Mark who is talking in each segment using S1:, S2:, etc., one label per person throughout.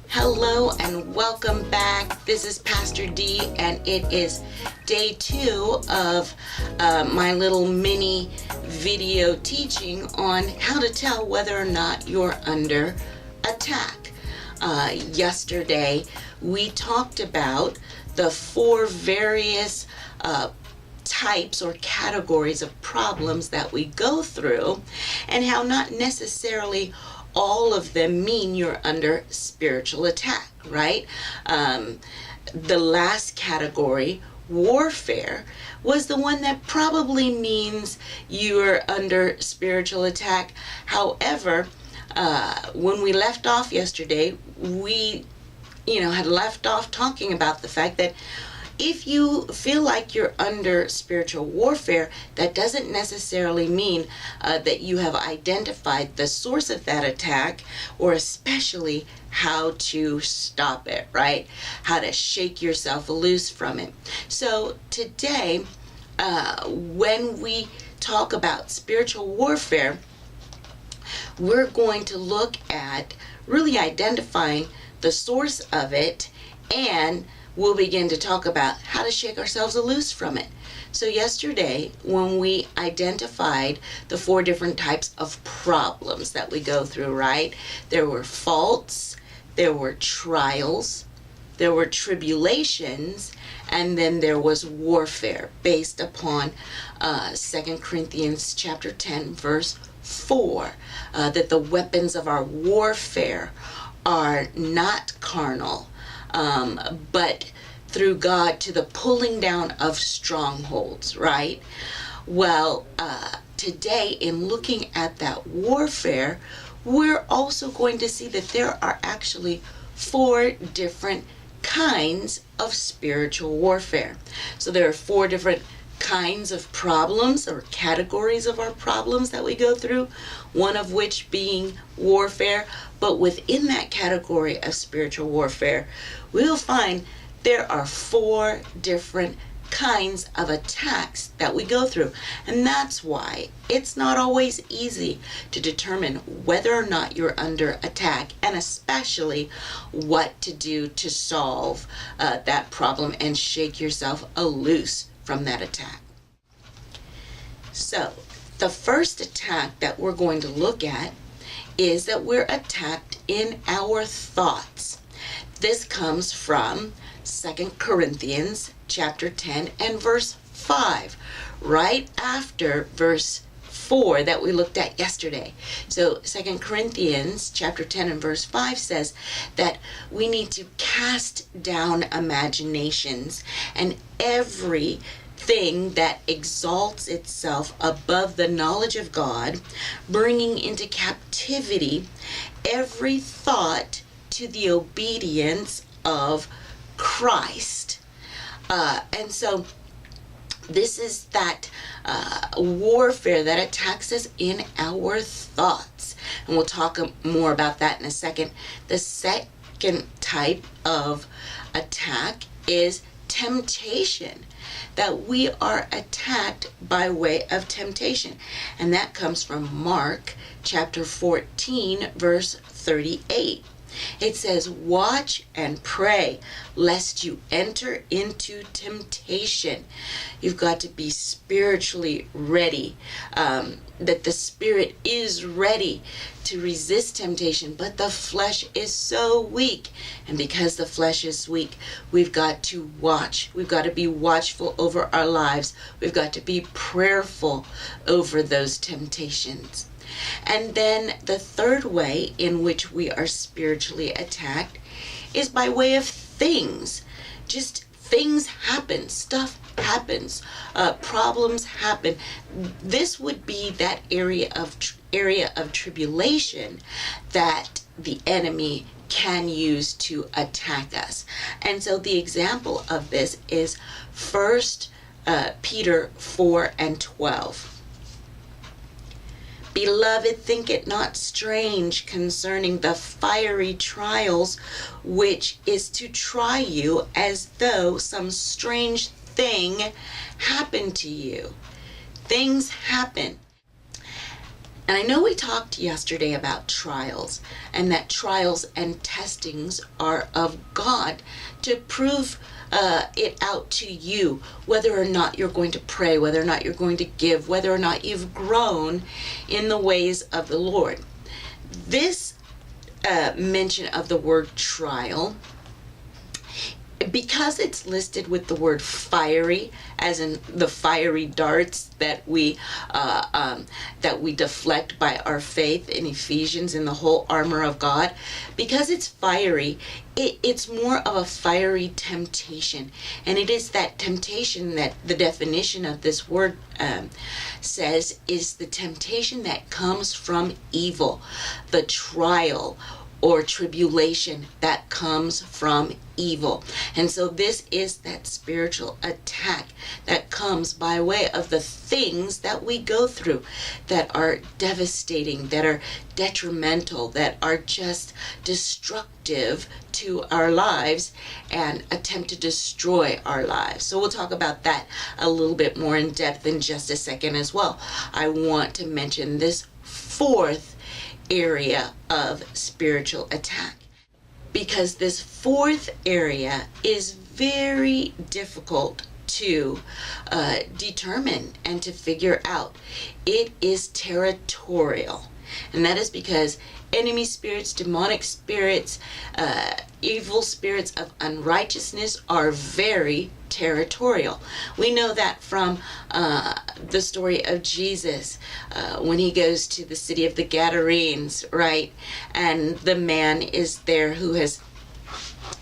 S1: Hello and welcome back. This is Pastor D, and it is day 2 of my little mini video teaching on how to tell whether or not you're under attack. Yesterday we talked about the 4 various types or categories of problems that we go through, and how not necessarily all of them mean you're under spiritual attack, right? The last category, warfare, was the one that probably means you're under spiritual attack. However, when we left off yesterday, we had left off talking about the fact that if you feel like you're under spiritual warfare, that doesn't necessarily mean that you have identified the source of that attack, or especially how to stop it, right? How to shake yourself loose from it. So today, when we talk about spiritual warfare, we're going to look at really identifying the source of it, and we'll begin to talk about how to shake ourselves loose from it. So yesterday, when we identified the 4 different types of problems that we go through, right? There were faults, there were trials, there were tribulations, and then there was warfare based upon 2 Corinthians chapter 10, verse 4, that the weapons of our warfare are not carnal, but through God to the pulling down of strongholds, right? Well, today, in looking at that warfare, we're also going to see that there are actually 4 different kinds of spiritual warfare. So there are 4 different kinds of problems or categories of our problems that we go through, one of which being warfare. But within that category of spiritual warfare, we'll find there are 4 different kinds of attacks that we go through. And that's why it's not always easy to determine whether or not you're under attack, and especially what to do to solve that problem and shake yourself loose from that attack. So the first attack that we're going to look at is that we're attacked in our thoughts. This comes from 2 Corinthians chapter 10 and verse 5, right after verse 4 that we looked at yesterday. So 2 Corinthians chapter 10 and verse 5 says that we need to cast down imaginations and everything that exalts itself above the knowledge of God, bringing into captivity every thought to the obedience of Christ. And so this is that warfare that attacks us in our thoughts. And we'll talk more about that in a second. The second type of attack is temptation, that we are attacked by way of temptation. And that comes from Mark chapter 14, verse 38. It says, "Watch and pray lest you enter into temptation." You've got to be spiritually ready, that the spirit is ready to resist temptation, but the flesh is so weak. And because the flesh is weak, we've got to watch. We've got to be watchful over our lives. We've got to be prayerful over those temptations. And then the third way in which we are spiritually attacked is by way of things. Just things happen, stuff happens, problems happen. This would be that area of tribulation that the enemy can use to attack us. And so the example of this is 1 Peter 4 and 12. Beloved, think it not strange concerning the fiery trials which is to try you, as though some strange thing happened to you. Things happen. And I know we talked yesterday about trials, and that trials and testings are of God to prove it out to you, whether or not you're going to pray, whether or not you're going to give, whether or not you've grown in the ways of the Lord. This mention of the word trial, because it's listed with the word fiery, as in the fiery darts that we deflect by our faith in Ephesians, in the whole armor of God, because it's fiery, it's more of a fiery temptation. And it is that temptation that the definition of this word says is the temptation that comes from evil, the trial or tribulation that comes from evil. And so this is that spiritual attack that comes by way of the things that we go through that are devastating, that are detrimental, that are just destructive to our lives and attempt to destroy our lives. So we'll talk about that a little bit more in depth in just a second as well. I want to mention this fourth area of spiritual attack, because this fourth area is very difficult to determine and to figure out. It is territorial, and that is because enemy spirits, demonic spirits, evil spirits of unrighteousness are very territorial. We know that from the story of Jesus when he goes to the city of the Gadarenes, right? And the man is there who has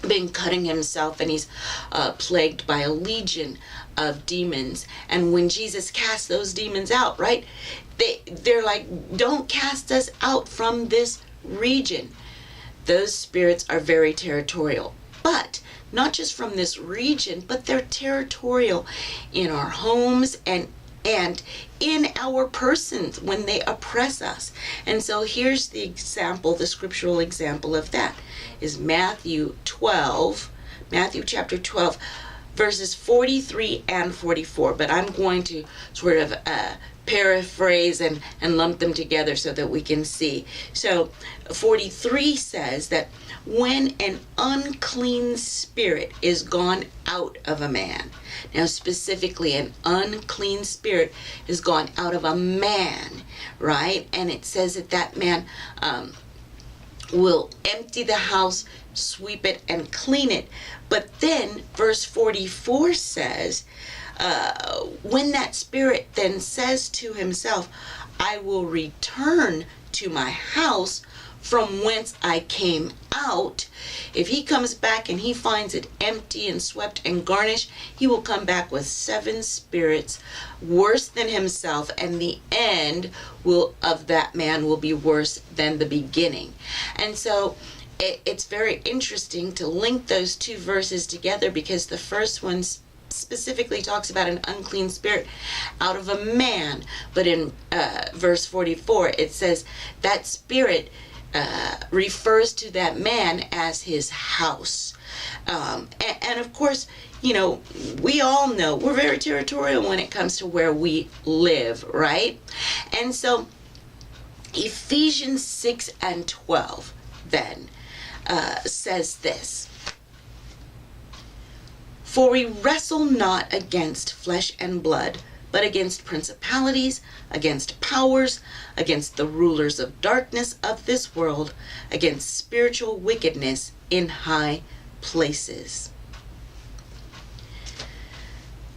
S1: been cutting himself, and he's plagued by a legion of demons. And when Jesus casts those demons out, right, they're like, don't cast us out from this region. Those spirits are very territorial, but not just from this region, but they're territorial in our homes and in our persons when they oppress us. And so here's the example, the scriptural example of that is Matthew chapter 12, verses 43 and 44. But I'm going to sort of paraphrase and lump them together so that we can see. So 43 says that when an unclean spirit is gone out of a man. Now specifically, an unclean spirit is gone out of a man, right? And it says that that man will empty the house, sweep it, and clean it. But then verse 44 says, when that spirit then says to himself, I will return to my house from whence I came out. If he comes back and he finds it empty and swept and garnished, he will come back with 7 spirits worse than himself, and the end of that man will be worse than the beginning. And so it's very interesting to link those two verses together, because the first one specifically talks about an unclean spirit out of a man, but in verse 44 it says that spirit refers to that man as his house. And of course, you know, we all know we're very territorial when it comes to where we live, right? And so Ephesians 6 and 12 then says this: For we wrestle not against flesh and blood, but against principalities, against powers, against the rulers of darkness of this world, against spiritual wickedness in high places.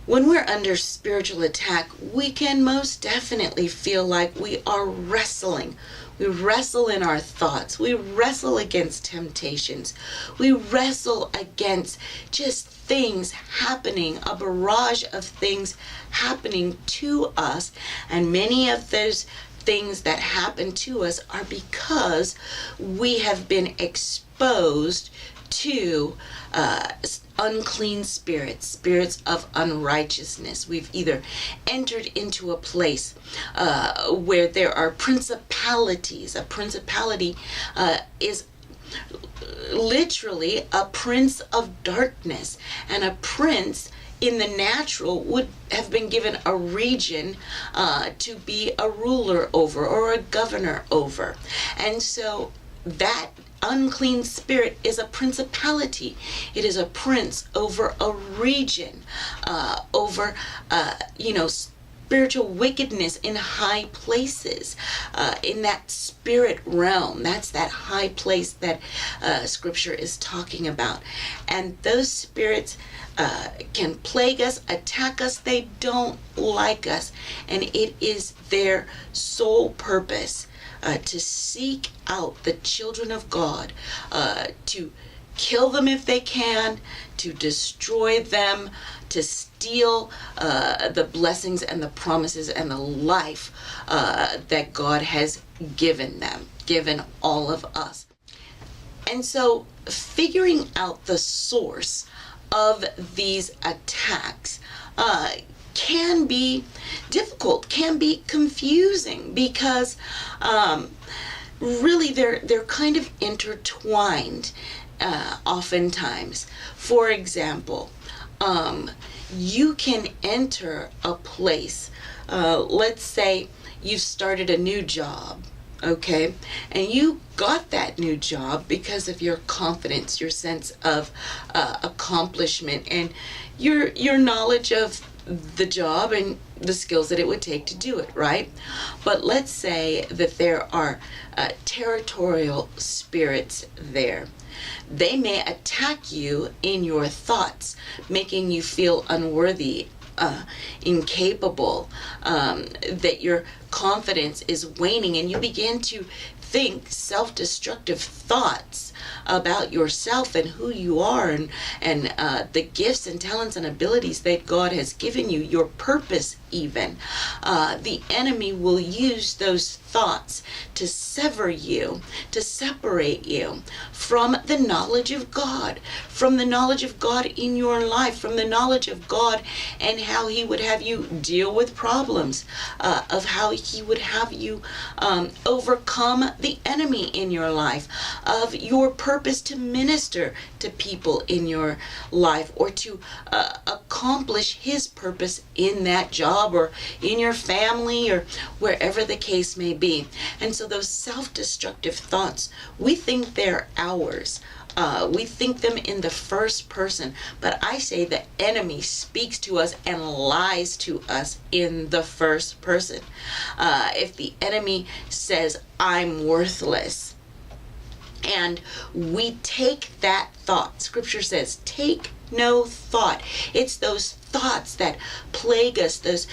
S1: When we're under spiritual attack, we can most definitely feel like we are wrestling. We wrestle in our thoughts. We wrestle against temptations. We wrestle against just things happening, a barrage of things happening to us. And many of those things that happen to us are because we have been exposed to unclean spirits, spirits of unrighteousness. We've either entered into a place where there are principalities. A principality is literally a prince of darkness, and a prince in the natural would have been given a region to be a ruler over or a governor over. And so that unclean spirit is a principality. It is a prince over a region, over spiritual wickedness in high places, in that spirit realm. That's that high place that Scripture is talking about. And those spirits can plague us, attack us. They don't like us. And it is their sole purpose to seek out the children of God, to kill them if they can, to destroy them, to steal the blessings and the promises and the life that God has given them, given all of us. And so figuring out the source of these attacks can be difficult, can be confusing, because really they're kind of intertwined oftentimes. For example, you can enter a place, let's say you've started a new job, okay, and you got that new job because of your confidence, your sense of accomplishment, and your knowledge of the job and the skills that it would take to do it, right? But let's say that there are territorial spirits there. They may attack you in your thoughts, making you feel unworthy, incapable, that your confidence is waning, and you begin to think self-destructive thoughts about yourself and who you are, and the gifts and talents and abilities that God has given you, your purpose even. The enemy will use those thoughts to sever you, to separate you from the knowledge of God, from the knowledge of God in your life, from the knowledge of God and how He would have you deal with problems, of how He would have you overcome the enemy in your life, of your purpose to minister to people in your life, or to accomplish His purpose in that job or in your family or wherever the case may be. And so those self-destructive thoughts, we think they're ours. We think them in the first person, but I say the enemy speaks to us and lies to us in the first person. If the enemy says, I'm worthless, and we take that thought, Scripture says, take no thought. It's those thoughts that plague us, those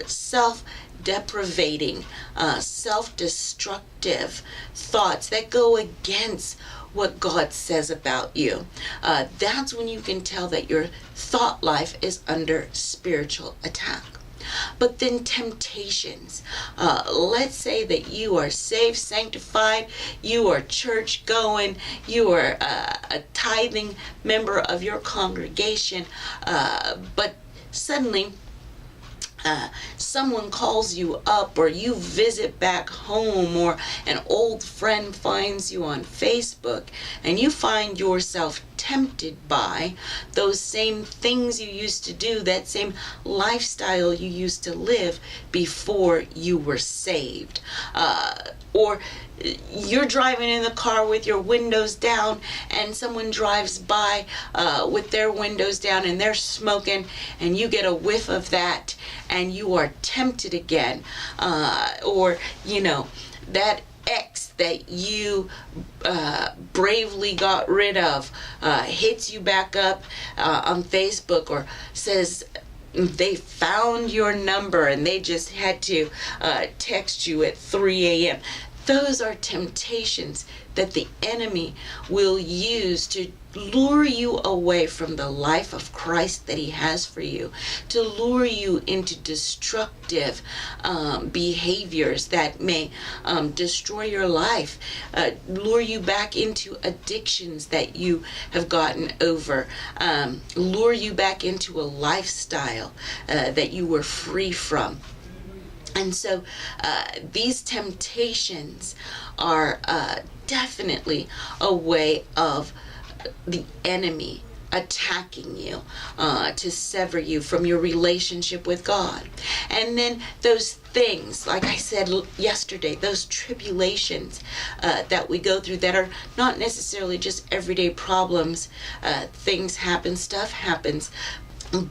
S1: self-deprivating, self-destructive thoughts that go against what God says about you. That's when you can tell that your thought life is under spiritual attack. But then temptations. Let's say that you are saved, sanctified, you are church going, you are a tithing member of your congregation, but suddenly someone calls you up, or you visit back home, or an old friend finds you on Facebook, and you find yourself tempted by those same things you used to do, that same lifestyle you used to live before you were saved. Or you're driving in the car with your windows down, and someone drives by with their windows down and they're smoking, and you get a whiff of that and you are tempted again. Or that ex that you bravely got rid of hits you back up on Facebook, or says they found your number and they just had to text you at 3 a.m. Those are temptations that the enemy will use to lure you away from the life of Christ that he has for you, to lure you into destructive behaviors that may destroy your life, lure you back into addictions that you have gotten over, lure you back into a lifestyle that you were free from. And so these temptations are definitely a way of the enemy attacking you to sever you from your relationship with God. And then those things, like I said yesterday, those tribulations that we go through that are not necessarily just everyday problems. Things happen, stuff happens.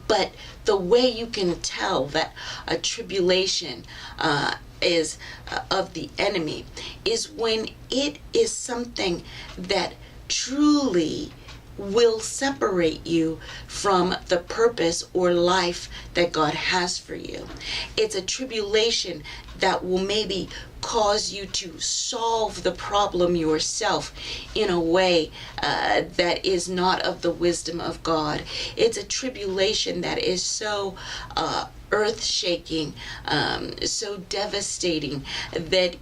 S1: But the way you can tell that a tribulation is of the enemy is when it is something that truly will separate you from the purpose or life that God has for you. It's a tribulation that will maybe cause you to solve the problem yourself in a way that is not of the wisdom of God. It's a tribulation that is so earth-shaking, so devastating that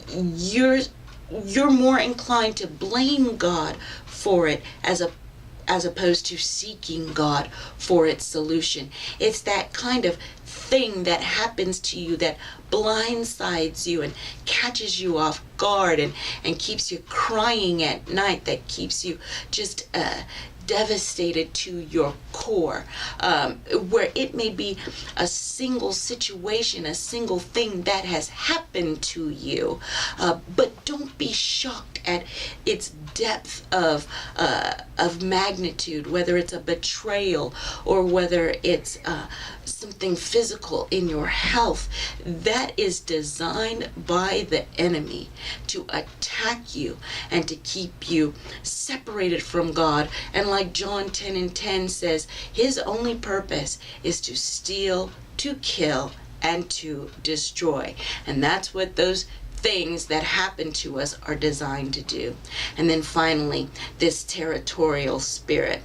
S1: you're more inclined to blame God for it as opposed to seeking God for its solution. It's that kind of thing that happens to you that blindsides you and catches you off guard and keeps you crying at night, that keeps you just devastated to your core, where it may be a single situation, a single thing that has happened to you, but don't be shocked at its depth of magnitude, whether it's a betrayal or whether it's something physical in your health. That is designed by the enemy to attack you and to keep you separated from God. And like John 10:10 says, his only purpose is to steal, to kill, and to destroy. And that's what those things that happen to us are designed to do. And then finally, this territorial spirit.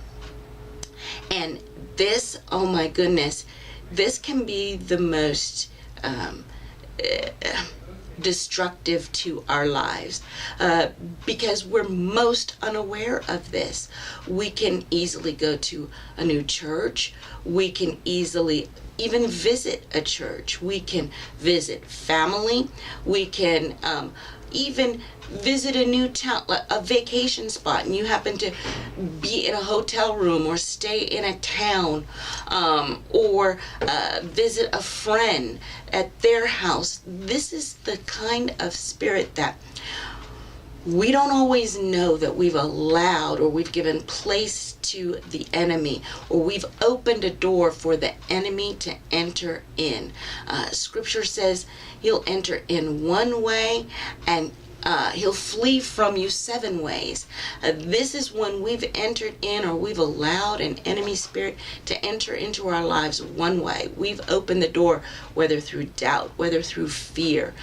S1: And this, oh my goodness, this can be the most destructive to our lives because we're most unaware of this. We can easily go to a new church. We can easily even visit a church. We can visit family. We can even visit a new town, a vacation spot, and you happen to be in a hotel room or stay in a town, or visit a friend at their house. This is the kind of spirit that we don't always know that we've allowed or we've given place to the enemy, or we've opened a door for the enemy to enter in. Scripture says he'll enter in one way and he'll flee from you 7 ways. This is when we've entered in, or we've allowed an enemy spirit to enter into our lives one way. We've opened the door, whether through doubt, whether through fear,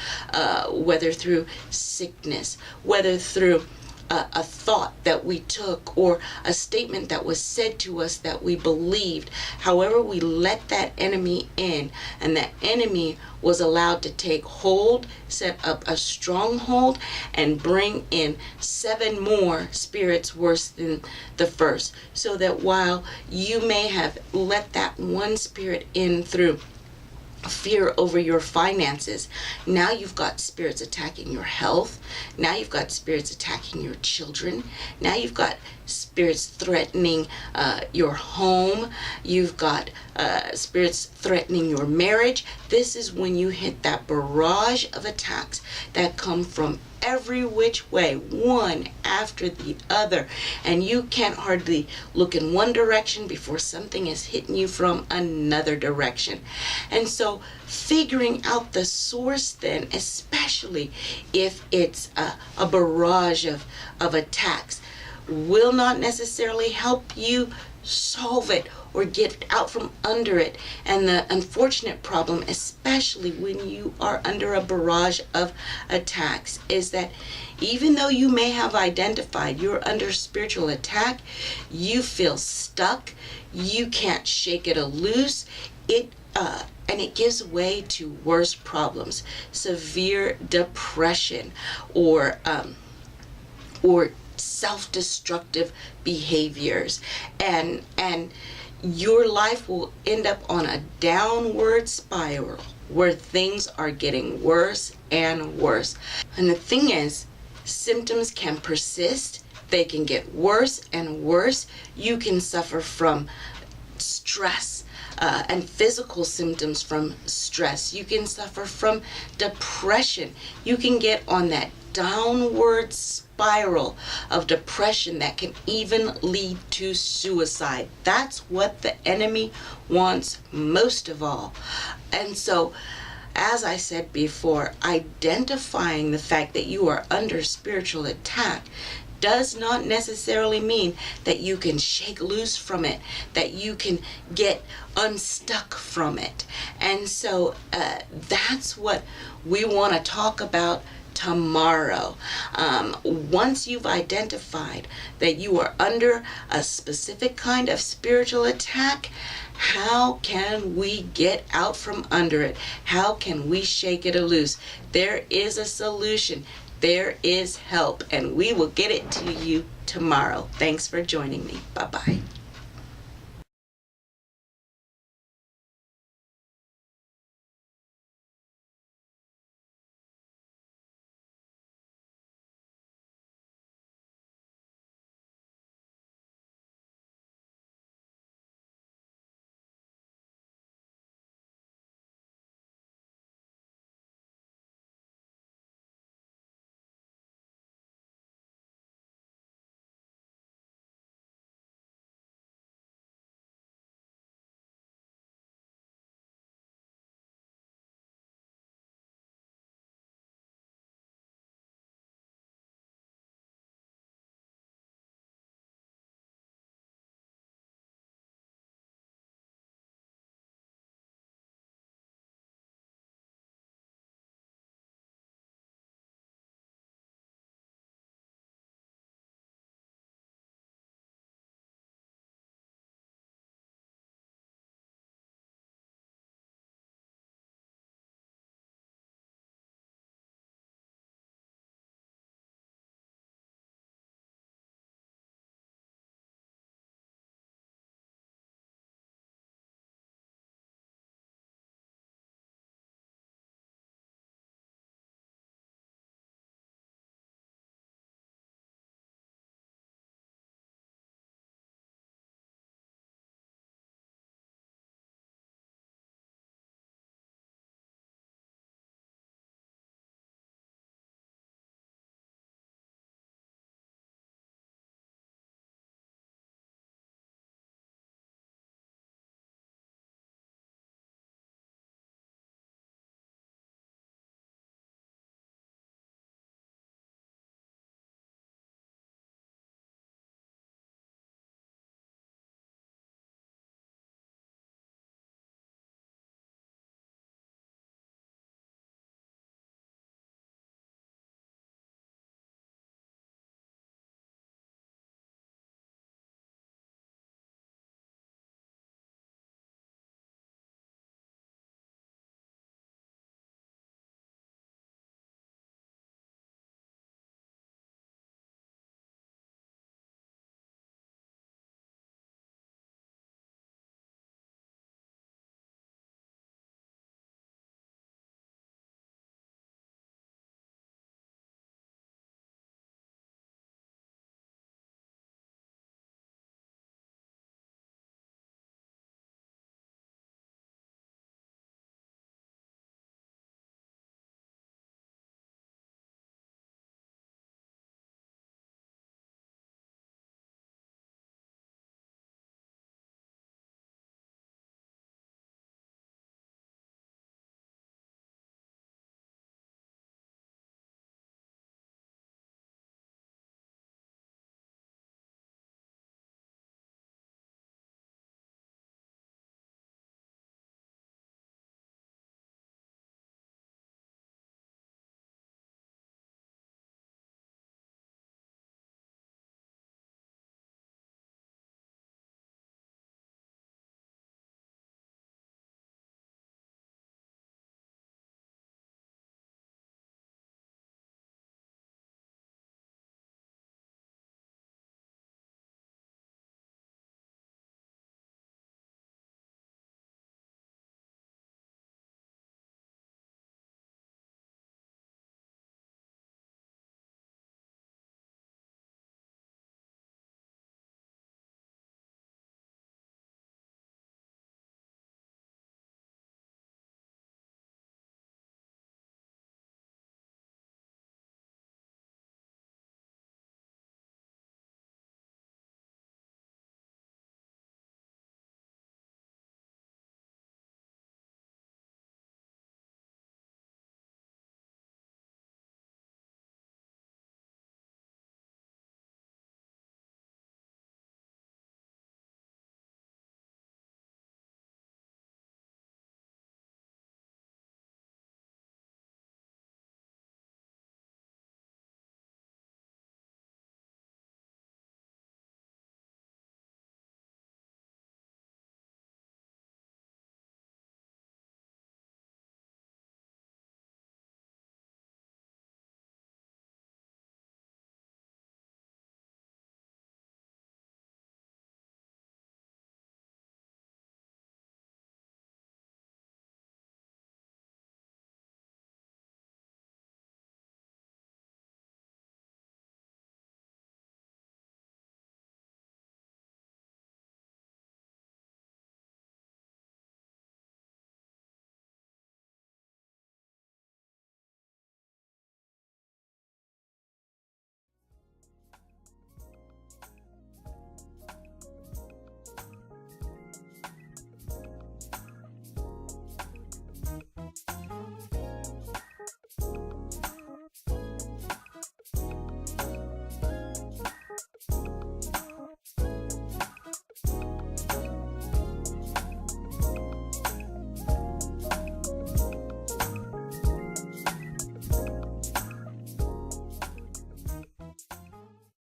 S1: whether through sickness, whether through a thought that we took, or a statement that was said to us that we believed. However, we let that enemy in, and that enemy was allowed to take hold, set up a stronghold, and bring in 7 more spirits worse than the first. So that while you may have let that one spirit in through fear over your finances, now you've got spirits attacking your health. Now you've got spirits attacking your children. Now you've got spirits threatening your home. You've got spirits threatening your marriage. This is when you hit that barrage of attacks that come from every which way, one after the other, and you can't hardly look in one direction before something is hitting you from another direction. And so figuring out the source then, especially if it's a barrage of attacks, will not necessarily help you solve it or get out from under it. And the unfortunate problem, especially when you are under a barrage of attacks, is that even though you may have identified you're under spiritual attack, you feel stuck, you can't shake it loose, and it gives way to worse problems, severe depression, or self-destructive behaviors, and your life will end up on a downward spiral where things are getting worse and worse. And the thing is, symptoms can persist. They can get worse and worse. You can suffer from stress and physical symptoms from stress. You can suffer from depression. You can get on that downward spiral of depression that can even lead to suicide. That's what the enemy wants most of all. And so, as I said before, identifying the fact that you are under spiritual attack does not necessarily mean that you can shake loose from it, that you can get unstuck from it. And so that's what we want to talk about tomorrow. Once you've identified that you are under a specific kind of spiritual attack, how can we get out from under it? How can we shake it loose? There is a solution. There is help, and we will get it to you tomorrow. Thanks for joining me. Bye-bye.